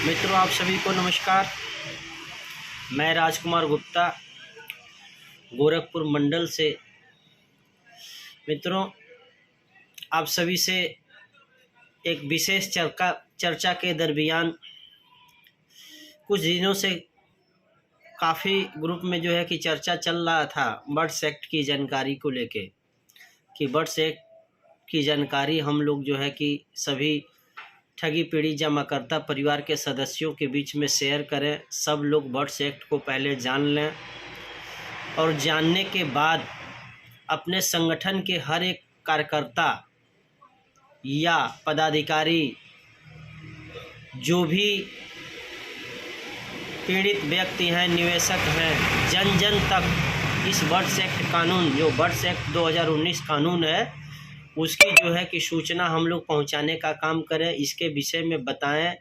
मित्रों, आप सभी को नमस्कार। मैं राजकुमार गुप्ता, गोरखपुर मंडल से। मित्रों, आप सभी से एक विशेष चर्चा के दरमियान कुछ दिनों से काफ़ी ग्रुप में जो है कि चर्चा चल रहा था बर्ड्स एक्ट की जानकारी को लेके, कि बर्ड्स एक्ट की जानकारी हम लोग जो है कि सभी ठगी पीढ़ी जमाकर्ता परिवार के सदस्यों के बीच में शेयर करें। सब लोग बर्ड्स एक्ट को पहले जान लें और जानने के बाद अपने संगठन के हर एक कार्यकर्ता या पदाधिकारी, जो भी पीड़ित व्यक्ति हैं, निवेशक हैं, जन जन तक इस बर्ड्स एक्ट कानून, जो बर्ड्स एक्ट 2019 कानून है, उसकी जो है कि सूचना हम लोग पहुंचाने का काम करें। इसके विषय में बताएं,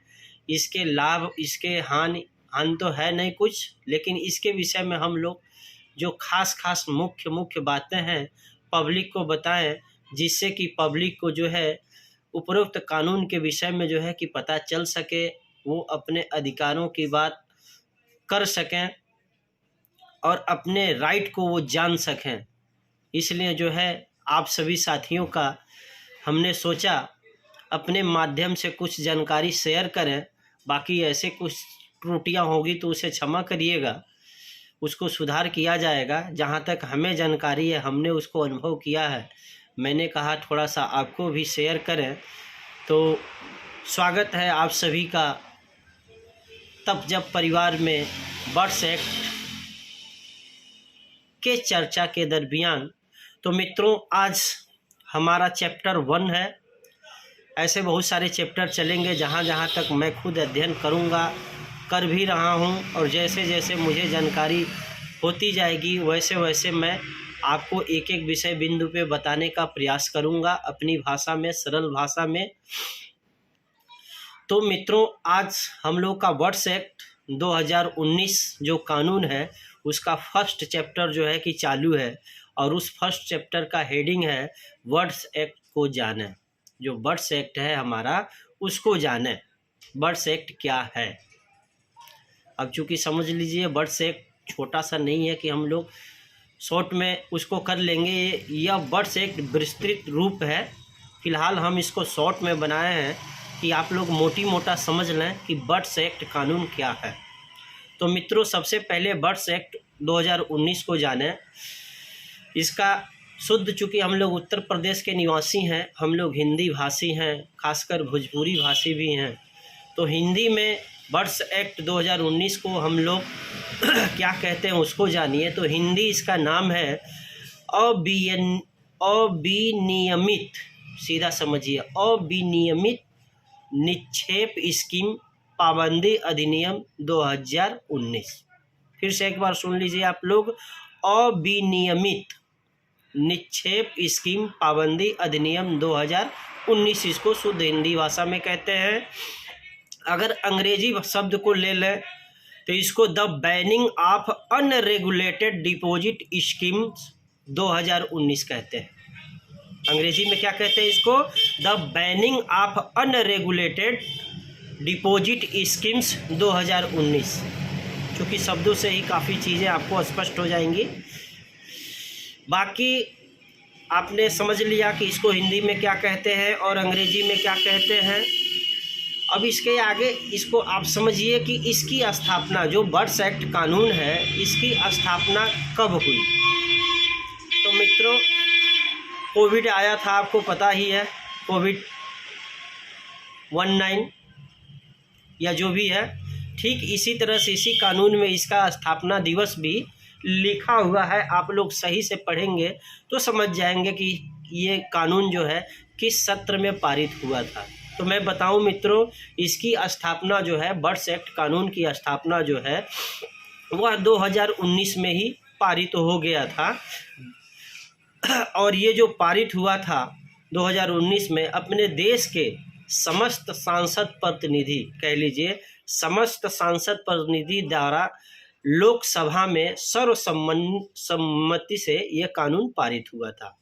इसके लाभ, इसके हानि तो है नहीं कुछ, लेकिन इसके विषय में हम लोग जो खास मुख्य बातें हैं पब्लिक को बताएं, जिससे कि पब्लिक को जो है उपरोक्त कानून के विषय में जो है कि पता चल सके, वो अपने अधिकारों की बात कर सकें और अपने राइट को वो जान सकें। इसलिए जो है आप सभी साथियों का हमने सोचा अपने माध्यम से कुछ जानकारी शेयर करें। बाकी ऐसे कुछ त्रुटियां होगी तो उसे क्षमा करिएगा, उसको सुधार किया जाएगा। जहां तक हमें जानकारी है, हमने उसको अनुभव किया है, मैंने कहा थोड़ा सा आपको भी शेयर करें। तो स्वागत है आप सभी का तब जब परिवार में बर्ड्स एक्ट के चर्चा के दरमियान। तो मित्रों, आज हमारा चैप्टर 1 है। ऐसे बहुत सारे चैप्टर चलेंगे जहाँ तक मैं खुद अध्ययन करूँगा, कर भी रहा हूँ, और जैसे जैसे मुझे जानकारी होती जाएगी वैसे वैसे मैं आपको एक एक विषय बिंदु पे बताने का प्रयास करूँगा अपनी भाषा में, सरल भाषा में। तो मित्रों, आज हम लोग का बर्ड्स एक्ट 2019 जो कानून है उसका फर्स्ट चैप्टर जो है कि चालू है, और उस फर्स्ट चैप्टर का हेडिंग है बर्ड्स एक्ट को जाने। जो बर्ड्स एक्ट है हमारा, उसको जाने। बर्ड्स एक्ट क्या है? अब चूंकि समझ लीजिए, बर्ड्स एक्ट छोटा सा नहीं है कि हम लोग शॉर्ट में उसको कर लेंगे। यह बर्ड्स एक्ट विस्तृत रूप है। फिलहाल हम इसको शॉर्ट में बनाए हैं कि आप लोग मोटा समझ लें कि बर्ड्स एक्ट कानून क्या है। तो मित्रों, सबसे पहले बर्ड्स एक्ट 2019 को जाने। इसका शुद्ध, चूँकि हम लोग उत्तर प्रदेश के निवासी हैं, हम लोग हिंदी भाषी हैं, खासकर भोजपुरी भाषी भी हैं, तो हिंदी में बर्ड्स एक्ट 2019 को हम लोग क्या कहते हैं उसको जानिए। तो हिंदी इसका नाम है अविनियमित, सीधा समझिए, अविनियमित निक्षेप स्कीम पाबंदी अधिनियम 2019। फिर से एक बार सुन लीजिए आप लोग, अविनियमित निक्षेप स्कीम पाबंदी अधिनियम 2019, इसको शुद्ध हिंदी भाषा में कहते हैं। अगर अंग्रेजी शब्द को ले लें तो इसको the banning of unregulated deposit schemes 2019 कहते हैं। अंग्रेजी में क्या कहते हैं इसको? The banning of unregulated deposit schemes 2019। क्योंकि शब्दों से ही काफ़ी चीज़ें आपको स्पष्ट हो जाएंगी। बाकी आपने समझ लिया कि इसको हिंदी में क्या कहते हैं और अंग्रेजी में क्या कहते हैं। अब इसके आगे इसको आप समझिए कि इसकी स्थापना, जो बर्ड्स एक्ट कानून है, इसकी स्थापना कब हुई। तो मित्रों, कोविड आया था, आपको पता ही है, कोविड-19 या जो भी है, ठीक इसी तरह से इसी कानून में इसका स्थापना दिवस भी लिखा हुआ है। आप लोग सही से पढ़ेंगे तो समझ जाएंगे कि ये कानून जो है किस सत्र में पारित हुआ था। तो मैं बताऊं मित्रों, इसकी स्थापना जो है, बर्ड्स एक्ट कानून की स्थापना जो है वह 2019 में ही पारित हो गया था। और ये जो पारित हुआ था 2019 में, अपने देश के समस्त सांसद प्रतिनिधि, कह लीजिए समस्त सांसद प्रतिनिधि द्वारा लोकसभा में सर्वसम्मति से यह कानून पारित हुआ था।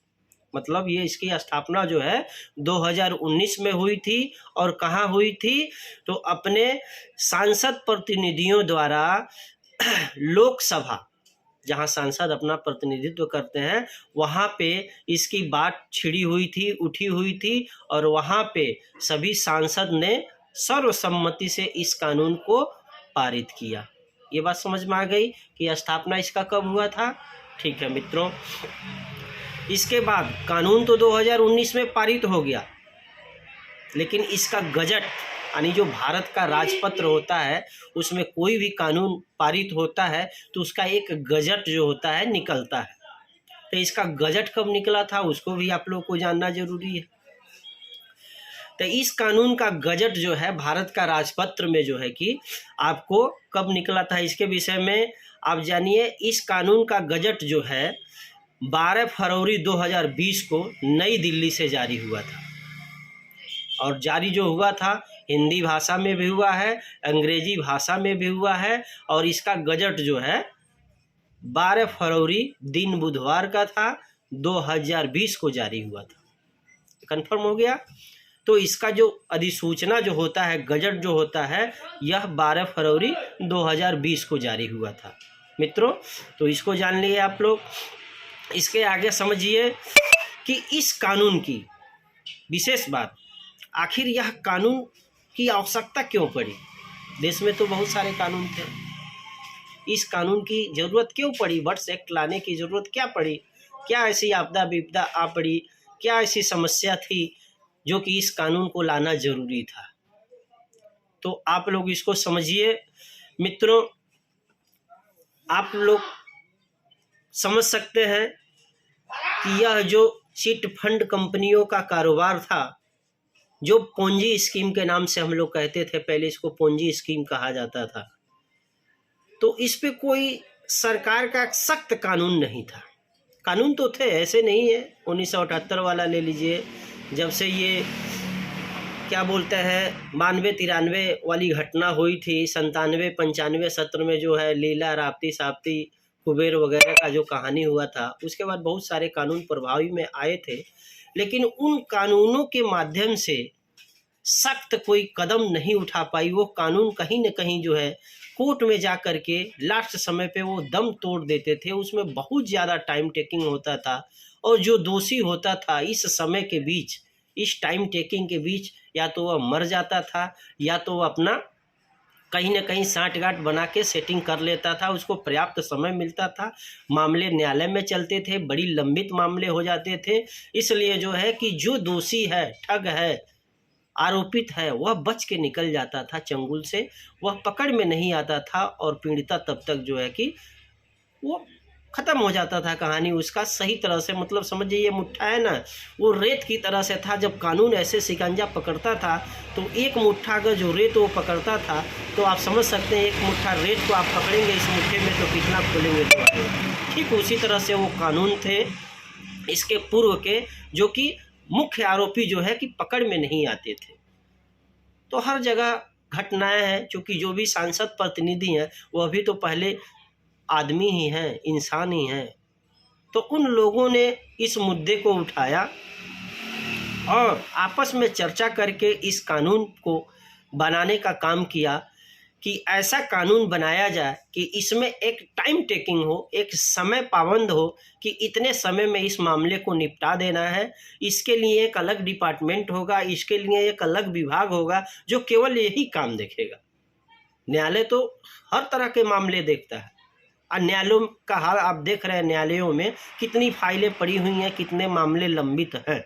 मतलब ये इसकी स्थापना जो है 2019 में हुई थी। और कहाँ हुई थी? तो अपने सांसद प्रतिनिधियों द्वारा लोकसभा, जहाँ सांसद अपना प्रतिनिधित्व करते हैं, वहाँ पे इसकी बात छिड़ी हुई थी, उठी हुई थी, और वहाँ पे सभी सांसद ने सर्वसम्मति से इस कानून को पारित किया। ये बात समझ में आ गई कि स्थापना इसका कब हुआ था। ठीक है मित्रों, इसके बाद कानून तो 2019 में पारित हो गया, लेकिन इसका गजट यानी जो भारत का राजपत्र होता है उसमें कोई भी कानून पारित होता है तो उसका एक गजट जो होता है निकलता है। तो इसका गजट कब निकला था उसको भी आप लोग को जानना जरूरी है। तो इस कानून का गजट जो है भारत का राजपत्र में जो है कि आपको कब निकला था, इसके विषय में आप जानिए। इस कानून का गजट जो है 12 फरवरी 2020 को नई दिल्ली से जारी हुआ था, और जारी जो हुआ था हिंदी भाषा में भी हुआ है, अंग्रेजी भाषा में भी हुआ है, और इसका गजट जो है 12 फरवरी दिन बुधवार का था, 2020 को जारी हुआ था। कंफर्म हो गया। तो इसका जो अधिसूचना जो होता है, गजट जो होता है, यह 12 फरवरी 2020 को जारी हुआ था मित्रों। तो इसको जान लिए आप लोग। इसके आगे समझिए कि इस कानून की विशेष बात, आखिर यह कानून की आवश्यकता क्यों पड़ी। देश में तो बहुत सारे कानून थे, इस कानून की जरूरत क्यों पड़ी, बर्ड्स एक्ट लाने की जरूरत क्या पड़ी, क्या ऐसी आपदा विपदा आ पड़ी, क्या ऐसी समस्या थी जो कि इस कानून को लाना जरूरी था। तो आप लोग इसको समझिए मित्रों। आप लोग समझ सकते हैं कि यह जो चिट फंड कंपनियों का कारोबार था, जो पोंजी स्कीम के नाम से हम लोग कहते थे, पहले इसको पोंजी स्कीम कहा जाता था, तो इस पे कोई सरकार का सख्त कानून नहीं था। कानून तो थे, ऐसे नहीं है। 1978 वाला ले लीजिए, जब से ये क्या बोलते हैं 92-93 वाली घटना हुई थी, 97-95 सत्र में जो है लीला, राप्ती, साप्ती, कुबेर वगैरह का जो कहानी हुआ था, उसके बाद बहुत सारे कानून प्रभावी में आए थे, लेकिन उन कानूनों के माध्यम से सख्त कोई कदम नहीं उठा पाई। वो कानून कहीं न कहीं जो है कोर्ट में जा कर के लास्ट समय पे वो दम तोड़ देते थे। उसमें बहुत ज़्यादा टाइम टेकिंग होता था, और जो दोषी होता था इस समय के बीच, इस टाइम टेकिंग के बीच, या तो वह मर जाता था या तो वह अपना कहीं न कहीं साँठ-गाँठ बना के सेटिंग कर लेता था। उसको पर्याप्त समय मिलता था, मामले न्यायालय में चलते थे, बड़ी लंबित मामले हो जाते थे। इसलिए जो है कि जो दोषी है, ठग है, आरोपित है, वह बच के निकल जाता था चंगुल से, वह पकड़ में नहीं आता था, और पीड़िता तब तक जो है कि वो ख़त्म हो जाता था कहानी उसका सही तरह से। मतलब समझिए ये मुट्ठा है ना, वो रेत की तरह से था। जब कानून ऐसे शिकंजा पकड़ता था तो एक मुट्ठा अगर जो रेत वो पकड़ता था, तो आप समझ सकते हैं एक मुट्ठा रेत को आप पकड़ेंगे इस मुट्ठे में तो कितना खोलेंगे तो। ठीक उसी तरह से वो कानून थे इसके पूर्व के, जो कि मुख्य आरोपी जो है कि पकड़ में नहीं आते थे। तो हर जगह घटनाएं हैं, चूँकि जो भी सांसद प्रतिनिधि हैं वह भी तो पहले आदमी ही हैं, इंसान ही हैं। तो उन लोगों ने इस मुद्दे को उठाया और आपस में चर्चा करके इस कानून को बनाने का काम किया कि ऐसा कानून बनाया जाए कि इसमें एक टाइम टेकिंग हो, एक समय पाबंद हो कि इतने समय में इस मामले को निपटा देना है। इसके लिए एक अलग डिपार्टमेंट होगा, इसके लिए एक अलग विभाग होगा जो केवल यही काम देखेगा। न्यायालय तो हर तरह के मामले देखता है, और न्यायालयों का हाल आप देख रहे हैं, न्यायालयों में कितनी फाइलें पड़ी हुई हैं, कितने मामले लंबित हैं।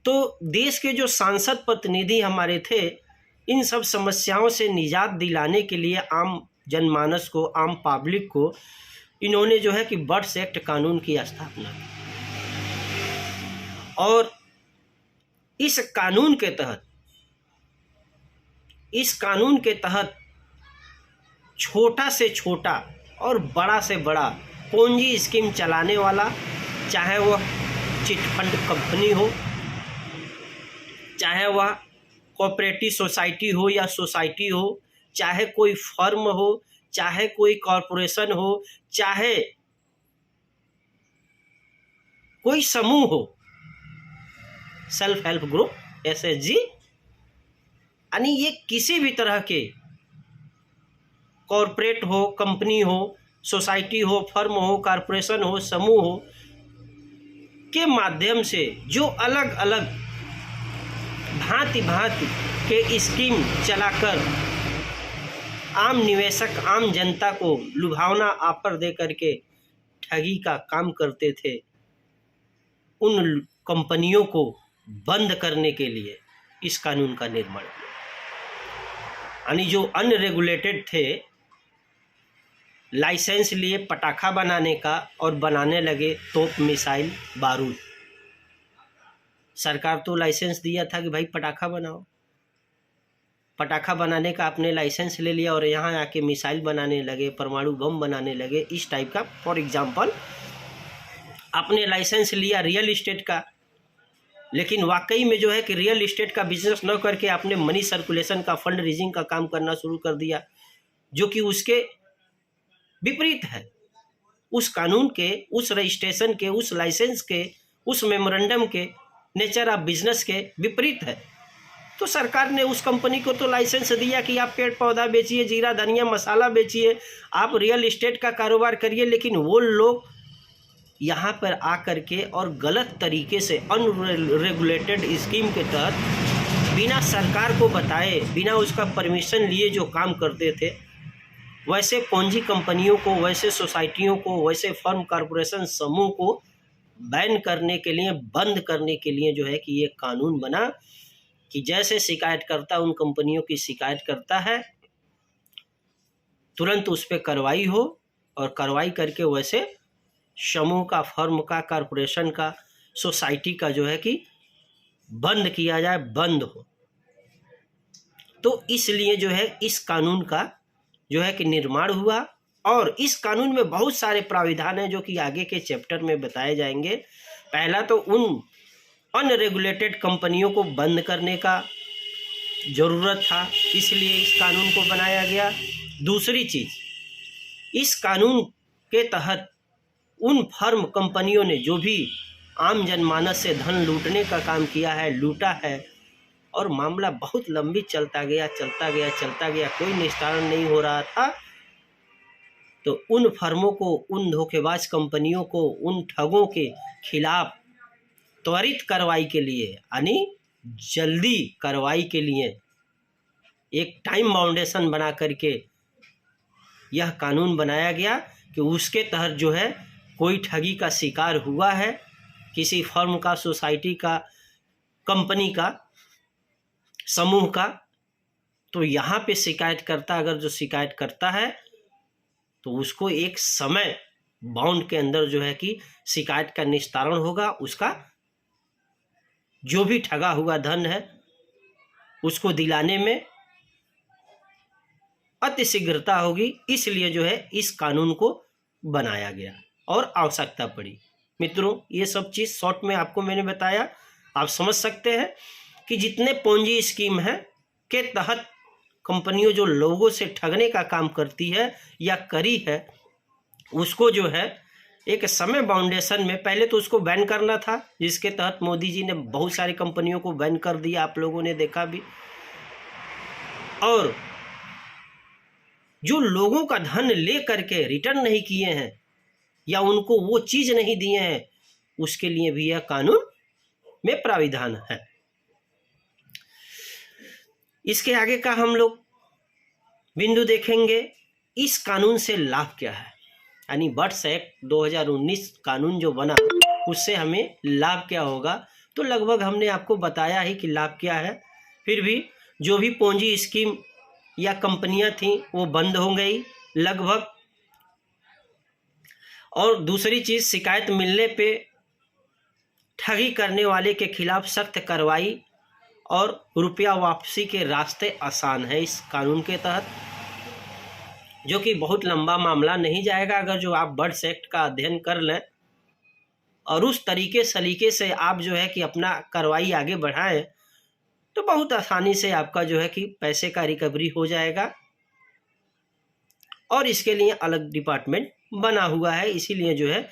तो देश के जो सांसद प्रतिनिधि हमारे थे, इन सब समस्याओं से निजात दिलाने के लिए आम जनमानस को, आम पब्लिक को, इन्होंने जो है कि बर्ड्स एक्ट कानून की स्थापना की। और इस कानून के तहत छोटा से छोटा और बड़ा से बड़ा पोंजी स्कीम चलाने वाला, चाहे वह चिटफंड कंपनी हो, चाहे वह कोऑपरेटिव सोसाइटी हो या सोसाइटी हो, चाहे कोई फर्म हो, चाहे कोई कॉरपोरेशन हो, चाहे कोई समूह हो, सेल्फ हेल्प ग्रुप SHG, यानी ये किसी भी तरह के कॉरपोरेट हो, कंपनी हो, सोसाइटी हो, फर्म हो, कॉरपोरेशन हो, समूह हो के माध्यम से जो अलग अलग भांति भांति के स्कीम चलाकर आम निवेशक, आम जनता को लुभावना ऑफर दे करके ठगी का काम करते थे, उन कंपनियों को बंद करने के लिए इस कानून का निर्माण किया। यानी जो अनरेगुलेटेड थे, लाइसेंस लिए पटाखा बनाने का और बनाने लगे तोप, मिसाइल, बारूद। सरकार तो लाइसेंस दिया था कि भाई पटाखा बनाओ, पटाखा बनाने का आपने लाइसेंस ले लिया और यहाँ आके मिसाइल बनाने लगे, परमाणु बम बनाने लगे, इस टाइप का। फॉर एग्जांपल, आपने लाइसेंस लिया रियल इस्टेट का, लेकिन वाकई में जो है कि रियल इस्टेट का बिजनेस न करके आपने मनी सर्कुलेशन का, फंड रेजिंग का काम करना शुरू कर दिया, जो कि उसके विपरीत है। उस कानून के, उस रजिस्ट्रेशन के, उस लाइसेंस के, उस मेमोरेंडम के, नेचर ऑफ बिजनेस के विपरीत है। तो सरकार ने उस कंपनी को तो लाइसेंस दिया कि आप पेड़ पौधा बेचिए, जीरा धनिया मसाला बेचिए, आप रियल इस्टेट का कारोबार करिए, लेकिन वो लोग यहाँ पर आकर के और गलत तरीके से अनरेगुलेटेड स्कीम के तहत बिना सरकार को बताए, बिना उसका परमिशन लिए जो काम करते थे, वैसे पूंजी कंपनियों को, वैसे सोसाइटियों को, वैसे फर्म, कॉरपोरेशन, समूह को बैन करने के लिए, बंद करने के लिए जो है कि ये कानून बना कि जैसे शिकायतकर्ता उन कंपनियों की शिकायत करता है, तुरंत उस पर कार्रवाई हो, और कार्रवाई करके वैसे समूह का, फर्म का, कॉरपोरेशन का, सोसाइटी का जो है कि बंद किया जाए, बंद हो। तो इसलिए जो है इस कानून का जो है कि निर्माण हुआ, और इस कानून में बहुत सारे प्राविधान हैं जो कि आगे के चैप्टर में बताए जाएंगे। पहला तो उन अनरेगुलेटेड कंपनियों को बंद करने का ज़रूरत था, इसलिए इस कानून को बनाया गया। दूसरी चीज़, इस कानून के तहत उन फर्म, कंपनियों ने जो भी आम जनमानस से धन लूटने का काम किया है, लूटा है, और मामला बहुत लंबी चलता गया, कोई निस्तारण नहीं हो रहा था, तो उन फर्मों को, उन धोखेबाज कंपनियों को, उन ठगों के खिलाफ त्वरित कार्रवाई के लिए, यानी जल्दी कार्रवाई के लिए एक टाइम बाउंडेशन बना करके यह कानून बनाया गया कि उसके तहत जो है कोई ठगी का शिकार हुआ है, किसी फर्म का, सोसाइटी का, कंपनी का, समूह का, तो यहाँ पे शिकायतकर्ता अगर जो शिकायत करता है तो उसको एक समय बाउंड के अंदर जो है कि शिकायत का निस्तारण होगा, उसका जो भी ठगा हुआ धन है उसको दिलाने में अति शीघ्रता होगी। इसलिए जो है इस कानून को बनाया गया और आवश्यकता पड़ी। मित्रों, ये सब चीज़ शॉर्ट में आपको मैंने बताया, आप समझ सकते हैं कि जितने पूंजी स्कीम है के तहत कंपनियों जो लोगों से ठगने का काम करती है या करी है, उसको जो है एक समय बाउंडेशन में, पहले तो उसको बैन करना था, जिसके तहत मोदी जी ने बहुत सारी कंपनियों को बैन कर दिया, आप लोगों ने देखा भी। और जो लोगों का धन ले करके रिटर्न नहीं किए हैं या उनको वो चीज़ नहीं दिए हैं, उसके लिए भी यह कानून में प्राविधान है। इसके आगे का हम लोग बिंदु देखेंगे, इस कानून से लाभ क्या है, यानी बर्ड्स एक्ट 2019 कानून जो बना उससे हमें लाभ क्या होगा। तो लगभग हमने आपको बताया ही कि लाभ क्या है। फिर भी जो भी पूंजी स्कीम या कंपनियां थीं वो बंद हो गई लगभग। और दूसरी चीज़, शिकायत मिलने पे ठगी करने वाले के खिलाफ सख्त कार्रवाई और रुपया वापसी के रास्ते आसान है इस कानून के तहत, जो कि बहुत लंबा मामला नहीं जाएगा। अगर जो आप बर्ड्स एक्ट का अध्ययन कर लें और उस सलीके से आप जो है कि अपना कार्रवाई आगे बढ़ाएं, तो बहुत आसानी से आपका जो है कि पैसे का रिकवरी हो जाएगा। और इसके लिए अलग डिपार्टमेंट बना हुआ है, इसीलिए जो है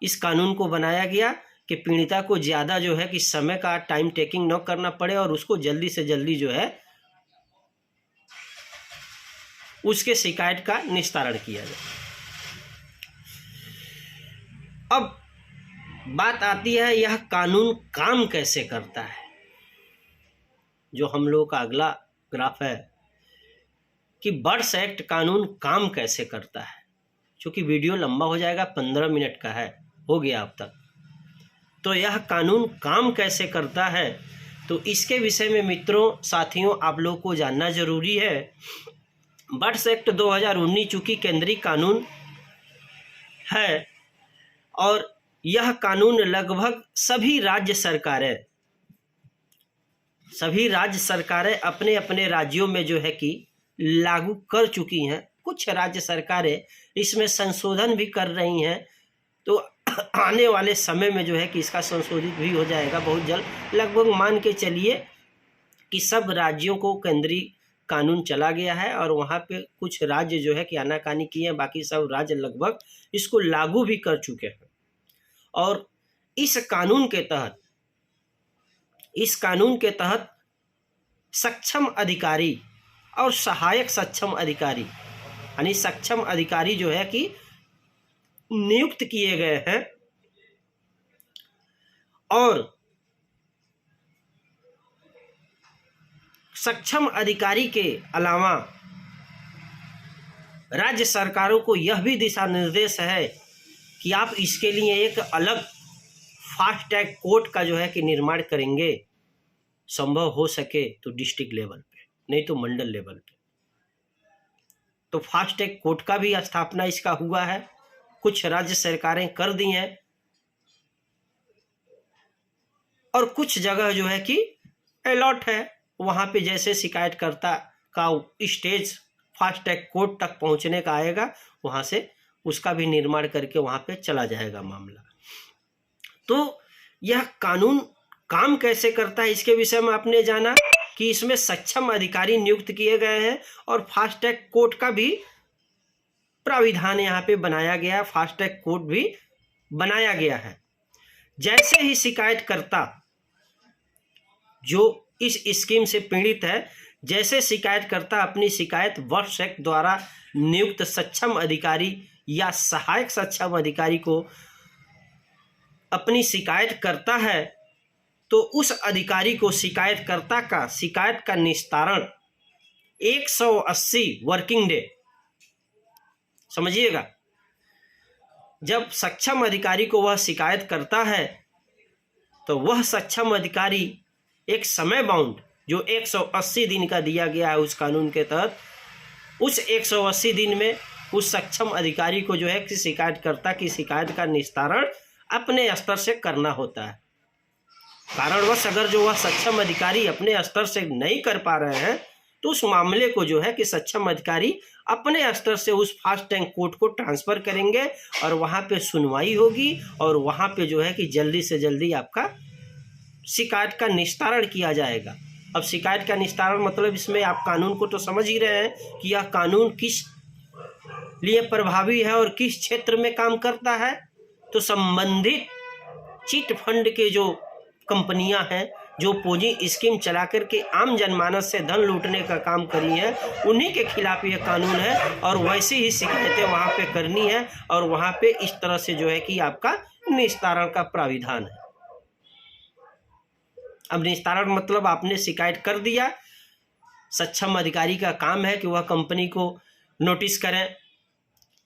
इस कानून को बनाया गया कि पीड़िता को ज़्यादा जो है कि समय का टाइम टेकिंग न करना पड़े और उसको जल्दी से जल्दी जो है उसके शिकायत का निस्तारण किया जाए। अब बात आती है यह कानून काम कैसे करता है। जो हम लोगों का अगला ग्राफ है कि बर्ड्स एक्ट कानून काम कैसे करता है। क्योंकि वीडियो लंबा हो जाएगा, 15 मिनट का है, हो गया अब तक। तो यह कानून काम कैसे करता है तो इसके विषय में मित्रों साथियों आप लोगों को जानना जरूरी है। बर्ड्स एक्ट 2019 चूँकि केंद्रीय कानून है और यह कानून लगभग सभी राज्य सरकारें अपने अपने राज्यों में जो है कि लागू कर चुकी हैं। कुछ राज्य सरकारें इसमें संशोधन भी कर रही हैं, तो आने वाले समय में जो है कि इसका संशोधित भी हो जाएगा बहुत जल्द। लगभग मान के चलिए कि सब राज्यों को केंद्रीय कानून चला गया है और वहाँ पे कुछ राज्य जो है कि आनाकानी किए हैं, बाकी सब राज्य लगभग इसको लागू भी कर चुके हैं। और इस कानून के तहत सक्षम अधिकारी और सहायक सक्षम अधिकारी यानी सक्षम अधिकारी जो है कि नियुक्त किए गए हैं और सक्षम अधिकारी के अलावा राज्य सरकारों को यह भी दिशा निर्देश है कि आप इसके लिए एक अलग फास्ट ट्रैक कोर्ट का जो है कि निर्माण करेंगे, संभव हो सके तो डिस्ट्रिक्ट लेवल पे, नहीं तो मंडल लेवल पे। तो फास्ट ट्रैक कोर्ट का भी स्थापना इसका हुआ है, कुछ राज्य सरकारें कर दी हैं और कुछ जगह जो है कि अलॉट है, वहाँ पे जैसे शिकायतकर्ता का स्टेज फास्ट ट्रैक कोर्ट तक पहुँचने का आएगा, वहाँ से उसका भी निर्माण करके वहाँ पे चला जाएगा मामला। तो यह कानून काम कैसे करता है इसके विषय में आपने जाना कि इसमें सक्षम अधिकारी नियुक्त किए गए हैं और फास्ट ट्रैक कोर्ट का भी प्राविधान यहाँ पे बनाया गया, फास्ट ट्रैक कोर्ट भी बनाया गया है। जैसे ही शिकायतकर्ता जो इस स्कीम से पीड़ित है, जैसे शिकायतकर्ता अपनी शिकायत वर्ष एक्ट द्वारा नियुक्त सक्षम अधिकारी या सहायक सक्षम अधिकारी को अपनी शिकायत करता है तो उस अधिकारी को शिकायत का निस्तारण 180 वर्किंग डे, समझिएगा, जब सक्षम अधिकारी को वह शिकायत करता है तो वह सक्षम अधिकारी एक समय बाउंड जो 180 दिन का दिया गया है उस कानून के तहत, उस 180 दिन में उस सक्षम अधिकारी को जो है कि शिकायतकर्ता की शिकायत का निस्तारण अपने स्तर से करना होता है। कारणवश अगर जो वह सक्षम अधिकारी अपने स्तर से नहीं कर पा रहे हैं तो उस मामले को जो है कि सक्षम अधिकारी अपने स्तर से उस फास्ट ट्रैक कोर्ट को ट्रांसफ़र करेंगे और वहाँ पे सुनवाई होगी और वहाँ पे जो है कि जल्दी से जल्दी आपका शिकायत का निस्तारण किया जाएगा। अब शिकायत का निस्तारण मतलब इसमें आप कानून को तो समझ ही रहे हैं कि यह कानून किस लिए प्रभावी है और किस क्षेत्र में काम करता है। तो संबंधित चिट फंड के जो कंपनियां हैं जो पोजी स्कीम चला करके आम जनमानस से धन लूटने का काम करी है, उन्हीं के खिलाफ ये कानून है और वैसे ही शिकायतें वहाँ पे करनी है और वहाँ पे इस तरह से जो है कि आपका निस्तारण का प्राविधान है। अब निस्तारण मतलब आपने शिकायत कर दिया, सक्षम अधिकारी का काम है कि वह कंपनी को नोटिस करें,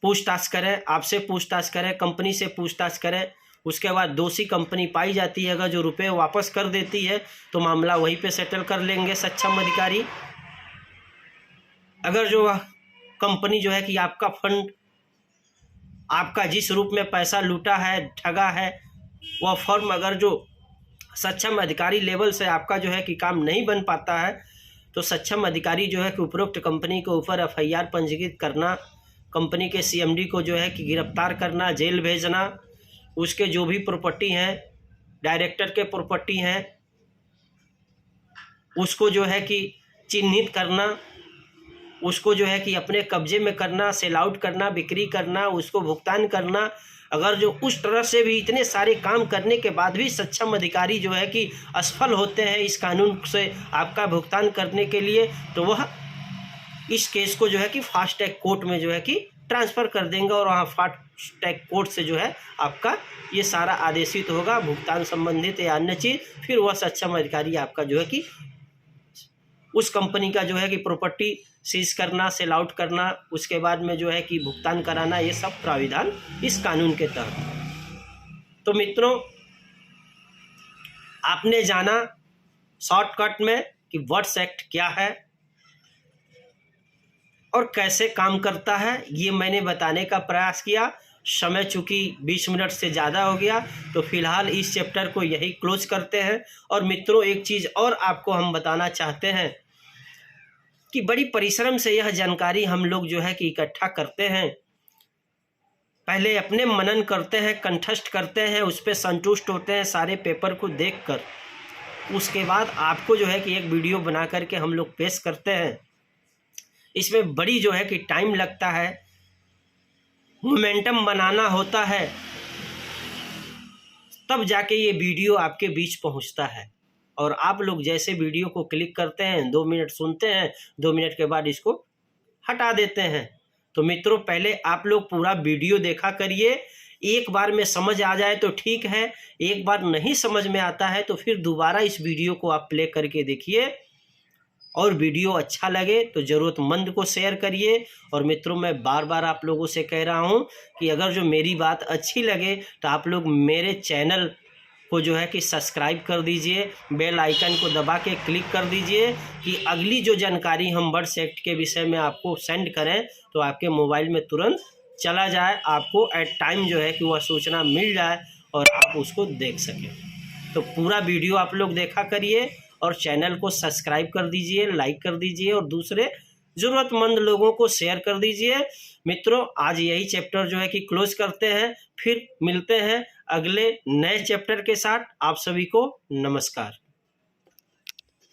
पूछताछ करें, आपसे पूछताछ करें, कंपनी से पूछताछ करें। उसके बाद दोषी कंपनी पाई जाती है, अगर जो रुपए वापस कर देती है तो मामला वहीं पे सेटल कर लेंगे सक्षम अधिकारी। अगर जो कंपनी जो है कि आपका फंड, आपका जिस रूप में पैसा लूटा है, ठगा है, वह फर्म अगर जो सक्षम अधिकारी लेवल से आपका जो है कि काम नहीं बन पाता है तो सक्षम अधिकारी जो है कि उपरोक्त कंपनी के ऊपर FIR पंजीकृत करना, कंपनी के CMD को जो है कि गिरफ्तार करना, जेल भेजना, उसके जो भी प्रॉपर्टी हैं, डायरेक्टर के प्रॉपर्टी हैं, उसको जो है कि चिन्हित करना, उसको जो है कि अपने कब्जे में करना, सेल आउट करना, बिक्री करना, उसको भुगतान करना। अगर जो उस तरह से भी इतने सारे काम करने के बाद भी सक्षम अधिकारी जो है कि असफल होते हैं इस कानून से आपका भुगतान करने के लिए, तो वह इस केस को जो है कि फास्ट ट्रैक कोर्ट में जो है कि ट्रांसफ़र कर देंगे और वहाँ फास्ट ट्रैक कोर्ट से जो है आपका ये सारा आदेशित होगा भुगतान संबंधित या अन्य चीज़। फिर वह सक्षम अधिकारी आपका जो है कि उस कंपनी का जो है कि प्रॉपर्टी सीज करना, सेल आउट करना, उसके बाद में जो है कि भुगतान कराना, ये सब प्राविधान इस कानून के तहत। तो मित्रों, आपने जाना शॉर्टकट में कि वर्ड्स एक्ट क्या है और कैसे काम करता है, ये मैंने बताने का प्रयास किया। समय चूँकि 20 मिनट से ज़्यादा हो गया, तो फिलहाल इस चैप्टर को यही क्लोज करते हैं। और मित्रों, एक चीज़ और आपको हम बताना चाहते हैं कि बड़ी परिश्रम से यह जानकारी हम लोग जो है कि इकट्ठा करते हैं। पहले अपने मनन करते हैं, कंठस्थ करते हैं, उस पर संतुष्ट होते हैं सारे पेपर को देखकर। उसके बाद आपको जो है कि एक वीडियो बना करके हम लोग पेश करते हैं। इसमें बड़ी जो है कि टाइम लगता है, मोमेंटम बनाना होता है, तब जाके ये वीडियो आपके बीच पहुंचता है। और आप लोग जैसे वीडियो को क्लिक करते हैं, 2 मिनट सुनते हैं, 2 मिनट के बाद इसको हटा देते हैं। तो मित्रों, पहले आप लोग पूरा वीडियो देखा करिए। एक बार में समझ आ जाए तो ठीक है, एक बार नहीं समझ में आता है तो फिर दोबारा इस वीडियो को आप प्ले करके देखिए। और वीडियो अच्छा लगे तो ज़रूरतमंद को शेयर करिए। और मित्रों, मैं बार बार आप लोगों से कह रहा हूं कि अगर जो मेरी बात अच्छी लगे तो आप लोग मेरे चैनल को जो है कि सब्सक्राइब कर दीजिए, बेल आइकन को दबा के क्लिक कर दीजिए कि अगली जो जानकारी हम वर्ड्स एक्ट के विषय में आपको सेंड करें तो आपके मोबाइल में तुरंत चला जाए, आपको एट टाइम जो है कि वह सूचना मिल जाए और आप उसको देख सकें। तो पूरा वीडियो आप लोग देखा करिए और चैनल को सब्सक्राइब कर दीजिए, लाइक कर दीजिए और दूसरे ज़रूरतमंद लोगों को शेयर कर दीजिए। मित्रों, आज यही चैप्टर जो है कि क्लोज करते हैं, फिर मिलते हैं अगले नए चैप्टर के साथ। आप सभी को नमस्कार।